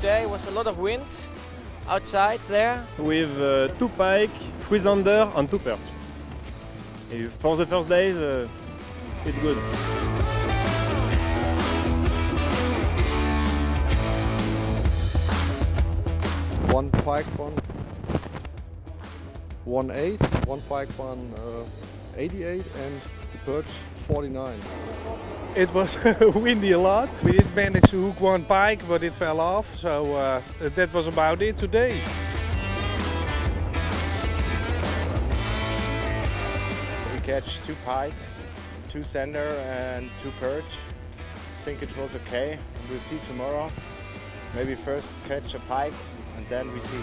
today was a lot of wind outside there. With 2 pike, 3 zander and 2 perch. For the first days, it's good. One pike, 1.8, one pike, 1.88, and the perch 49. It was windy a lot. We did manage to hook one pike, but it fell off. So that was about it today. We catch 2 pikes, 2 Zander and 2 perch. I think it was okay. We'll see tomorrow. Maybe first catch a pike and then we see.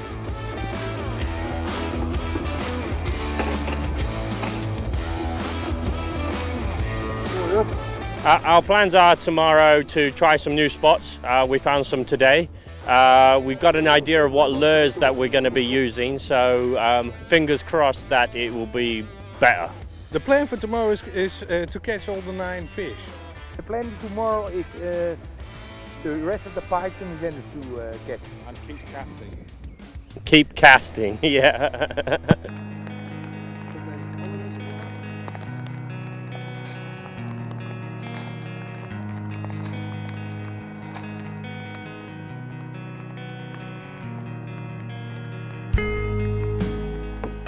Our plans are tomorrow to try some new spots. We found some today. We've got an idea of what lures that we're going to be using, so fingers crossed that it will be better. The plan for tomorrow is to catch all the 9 fish. The plan tomorrow is the rest of the pikes and the Zanders to catch. And keep casting. Keep casting, yeah.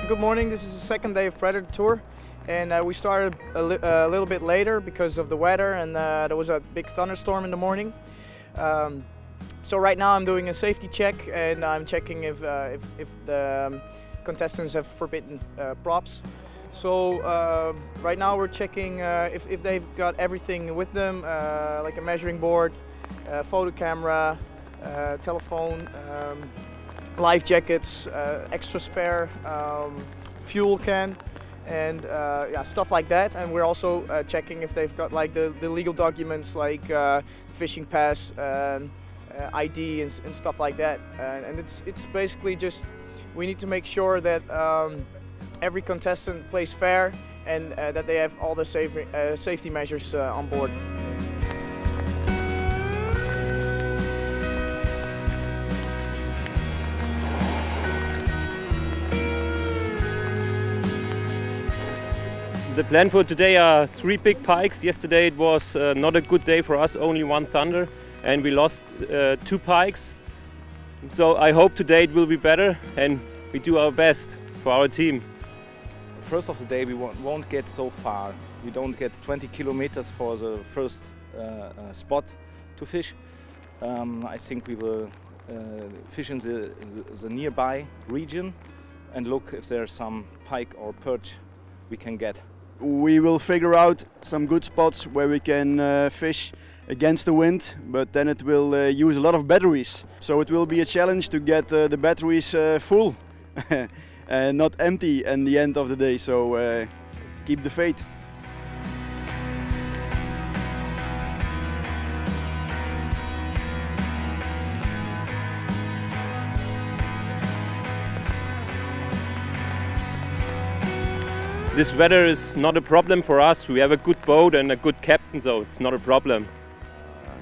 Good morning, this is the second day of Predatortour, and we started a little bit later because of the weather, and there was a big thunderstorm in the morning. So right now I'm doing a safety check, and I'm checking if the contestants have forbidden props. So right now we're checking if they've got everything with them, like a measuring board, photo camera, telephone, life jackets, extra spare, fuel can, and yeah, stuff like that. And we're also checking if they've got like the legal documents, like fishing pass, ID, and stuff like that. And it's basically just we need to make sure that every contestant plays fair and that they have all the safety measures on board. The plan for today are 3 big pikes. Yesterday it was not a good day for us, only 1 Zander, and we lost 2 pikes. So I hope today it will be better and we do our best for our team. First of the day we won't get so far. We don't get 20 kilometers for the first spot to fish. I think we will fish in the nearby region and look if there's some pike or perch we can get. We will figure out some good spots where we can fish against the wind, but then it will use a lot of batteries. So it will be a challenge to get the batteries full and not empty at the end of the day. So keep the faith. This weather is not a problem for us. We have a good boat and a good captain, so it's not a problem.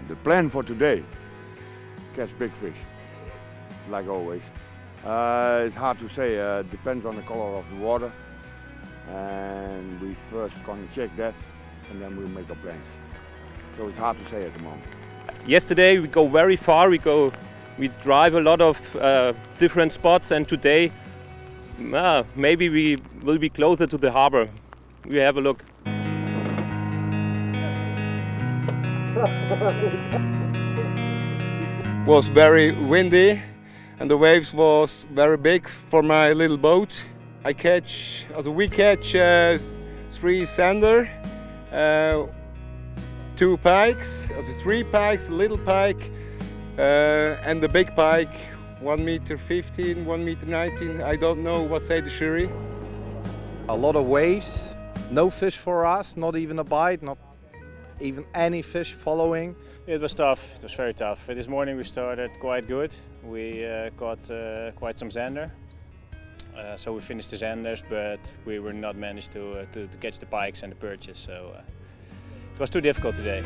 The plan for today, catch big fish, like always. It's hard to say, depends on the color of the water. And we first gonna check that and then we'll make our plans. So it's hard to say at the moment. Yesterday we go very far, we drive a lot of different spots, and today maybe we will be closer to the harbor. We have a look. It was very windy and the waves was very big for my little boat. We catch 3 Zander, 2 pikes, 3 pikes, a little pike, and the big pike. 1.15 m, 1.19 m, I don't know what say the jury. A lot of waves, no fish for us, not even a bite, not even any fish following. It was tough, it was very tough. This morning we started quite good. We got quite some Zander. So we finished the Zanders, but we were not managed to catch the pikes and the perches. So it was too difficult today.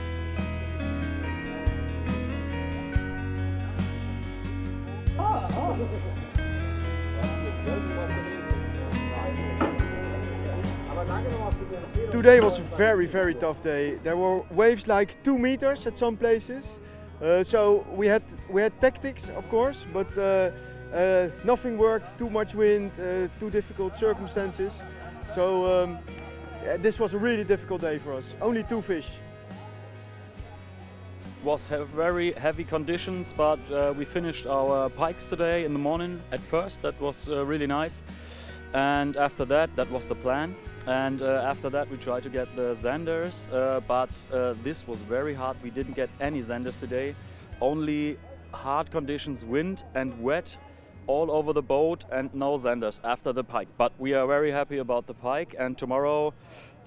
Today was a very tough day. There were waves like 2 meters at some places. So we had tactics, of course, but nothing worked. Too much wind, too difficult circumstances. So yeah, this was a really difficult day for us. Only 2 fish. Was very heavy conditions, but we finished our pikes today in the morning at first. That was really nice. And after that was the plan. And after that we tried to get the Zanders, but this was very hard. We didn't get any Zanders today. Only hard conditions, wind and wet all over the boat, and no Zanders after the pike. But we are very happy about the pike, and tomorrow,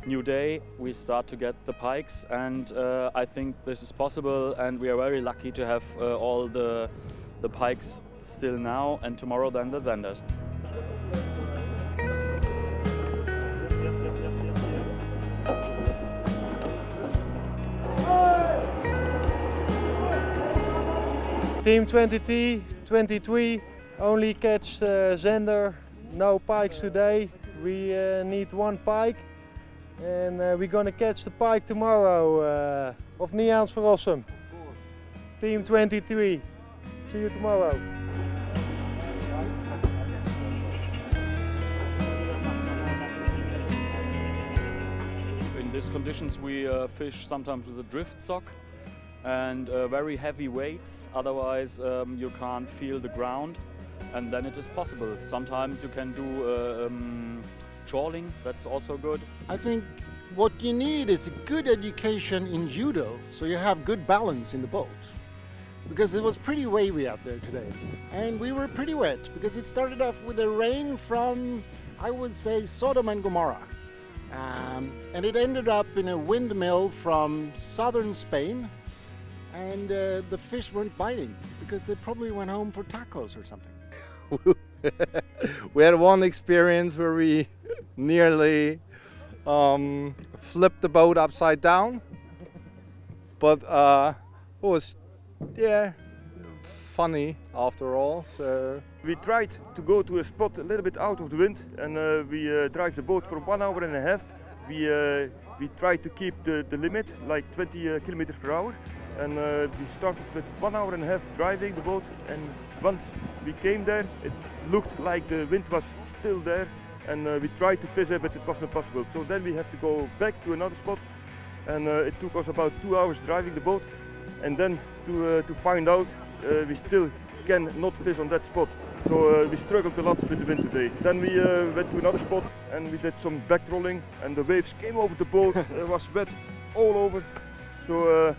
new day, we start to get the pikes, and I think this is possible, and we are very lucky to have all the pikes still now, and tomorrow then the Zanders. Team 23 only catch Zander, no pikes today. We need 1 pike, and we're gonna catch the pike tomorrow. Of niet aan het verrassen. Team 23, see you tomorrow. In these conditions we fish sometimes with a drift stock and very heavy weights, otherwise you can't feel the ground, and then it is possible. Sometimes you can do trawling, that's also good. I think what you need is a good education in judo, so you have good balance in the boat. Because it was pretty wavy out there today, and we were pretty wet, because it started off with a rain from, I would say, Sodom and Gomorrah. And it ended up in a windmill from southern Spain, and the fish weren't biting because they probably went home for tacos or something. We had one experience where we nearly flipped the boat upside down, but it was, yeah, funny after all. So we tried to go to a spot a little bit out of the wind, and we drive the boat for 1 hour and a half. We tried to keep the limit, like 20 kilometers per hour, and we started with 1 hour and a half driving the boat, and once we came there it looked like the wind was still there, and we tried to fish it, but it wasn't possible. So then we had to go back to another spot, and it took us about 2 hours driving the boat, and then to find out we still can not fish on that spot. So we struggled a lot with the wind today. Then we went to another spot and we did some back trolling, and the waves came over the boat. It was wet all over. So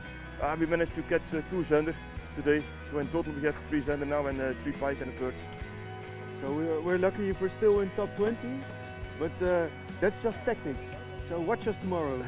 we managed to catch 2 Zander today. So in total we have 3 Zander now, and 3 pike and a perch. So we're lucky if we're still in top 20, but that's just tactics. So watch us tomorrow.